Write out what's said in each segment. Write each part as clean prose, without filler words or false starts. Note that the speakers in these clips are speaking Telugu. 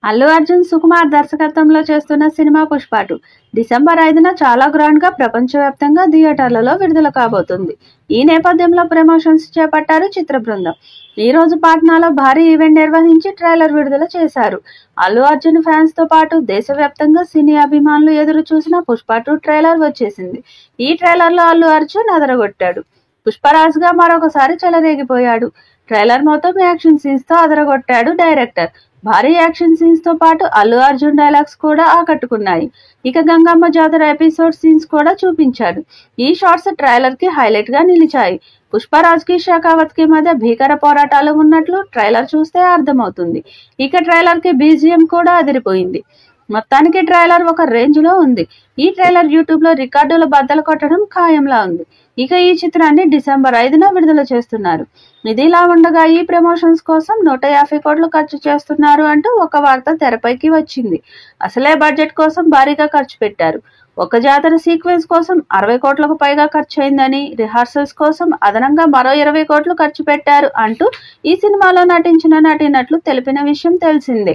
అల్లు అర్జున్ సుకుమార్ దర్శకత్వంలో చేస్తున్న సినిమా పుష్ప 2 డిసెంబర్ 5న చాలా గ్రాండ్గా ప్రపంచవ్యాప్తంగా థియేటర్లలో విడుదల కాబోతుంది. ఈ నేపథ్యంలో ప్రమోషన్స్ చేపట్టారు చిత్ర బృందం. ఈ రోజు పాట్నాలో భారీ ఈవెంట్ నిర్వహించి ట్రైలర్ విడుదల చేశారు. అల్లు అర్జున్ ఫ్యాన్స్ తో పాటు దేశవ్యాప్తంగా సినీ అభిమానులు ఎదురు చూసిన పుష్ప 2 ట్రైలర్ వచ్చేసింది. ఈ ట్రైలర్లో అల్లు అర్జున్ అదరగొట్టాడు. పుష్పరాజ్గా మరొకసారి చెలరేగిపోయాడు. ట్రైలర్ మొత్తం యాక్షన్ సీన్స్ తో అదరగొట్టాడు డైరెక్టర్. భారీ యాక్షన్ సీన్స్ తో పాటు అల్లు అర్జున్ డైలాగ్స్ కూడా ఆకట్టుకున్నాయి. ఇక గంగమ్మ జాతర ఎపిసోడ్ సీన్స్ కూడా చూపించాడు. ఈ షార్ట్స్ ట్రైలర్ కి హైలైట్ గా నిలిచాయి. పుష్పరాజ్ కి షెకావత్ కి మధ్య భీకర పోరాటాలు ఉన్నట్లు ట్రైలర్ చూస్తే అర్థమవుతుంది. ఇక ట్రైలర్ కి బీజిఎం కూడా అదిరిపోయింది. మొత్తానికి ట్రైలర్ ఒక రేంజ్ లో ఉంది. ఈ ట్రైలర్ యూట్యూబ్ లో రికార్డుల బద్దలు కొట్టడం ఖాయంలా ఉంది. ఇక ఈ చిత్రాన్ని డిసెంబర్ 5న విడుదల చేస్తున్నారు. ఇదిలా ఉండగా ఈ ప్రమోషన్స్ కోసం 150 కోట్లు ఖర్చు చేస్తున్నారు అంటూ ఒక వార్త తెరపైకి వచ్చింది. అసలే బడ్జెట్ కోసం భారీగా ఖర్చు పెట్టారు. ఒక జాతర సీక్వెన్స్ కోసం 60 కోట్లకు పైగా ఖర్చు అయిందని, రిహార్సల్స్ కోసం అదనంగా మరో 20 కోట్లు ఖర్చు పెట్టారు అంటూ ఈ సినిమాలో నటించిన నటీనటులు తెలిపిన విషయం తెలిసిందే.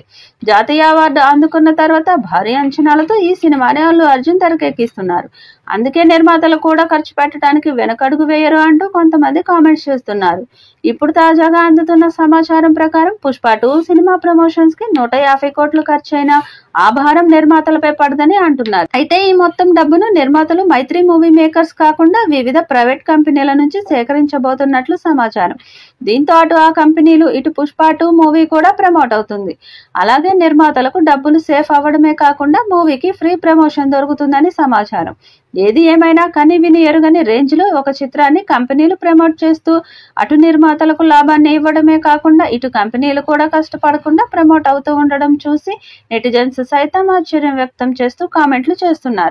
జాతీయ అవార్డు అందుకున్న తర్వాత భారీ అంచనాలతో ఈ సినిమాని అల్లు అర్జున్ తెరకెక్కిస్తున్నారు. అందుకే నిర్మాతలు కూడా ఖర్చు పెట్టడానికి వెనకడుగు వేయరు అంటూ కొంతమంది కామెంట్స్ చేస్తున్నారు. ఇప్పుడు తాజాగా అందుతున్న సమాచారం ప్రకారం పుష్ప 2 సినిమా ప్రమోషన్స్ కి 150 కోట్లు ఖర్చైనా ఆ భారం నిర్మాతలపై పడదని అంటున్నారు. అయితే ఈ మొత్తం డబ్బును నిర్మాతలు మైత్రి మూవీ మేకర్స్ కాకుండా వివిధ ప్రైవేట్ కంపెనీల నుంచి సేకరించబోతున్నట్లు సమాచారం. దీంతో అటు ఆ కంపెనీలు ఇటు పుష్ప 2 మూవీ కూడా ప్రమోట్ అవుతుంది. అలాగే నిర్మాతలకు డబ్బులు సేఫ్ అవ్వడమే కాకుండా మూవీకి ఫ్రీ ప్రమోషన్ దొరుకుతుందని సమాచారం. ఏది ఏమైనా కని విని ఎరుగని రేంజ్ లో ఒక చిత్రాన్ని కంపెనీలు ప్రమోట్ చేస్తూ అటు నిర్మాతలకు లాభాన్ని ఇవ్వడమే కాకుండా ఇటు కంపెనీలు కూడా కష్టపడకుండా ప్రమోట్ అవుతూ ఉండడం చూసి నెటిజన్స్ సైతం ఆశ్చర్యం వ్యక్తం చేస్తూ కామెంట్లు చేస్తున్నారు.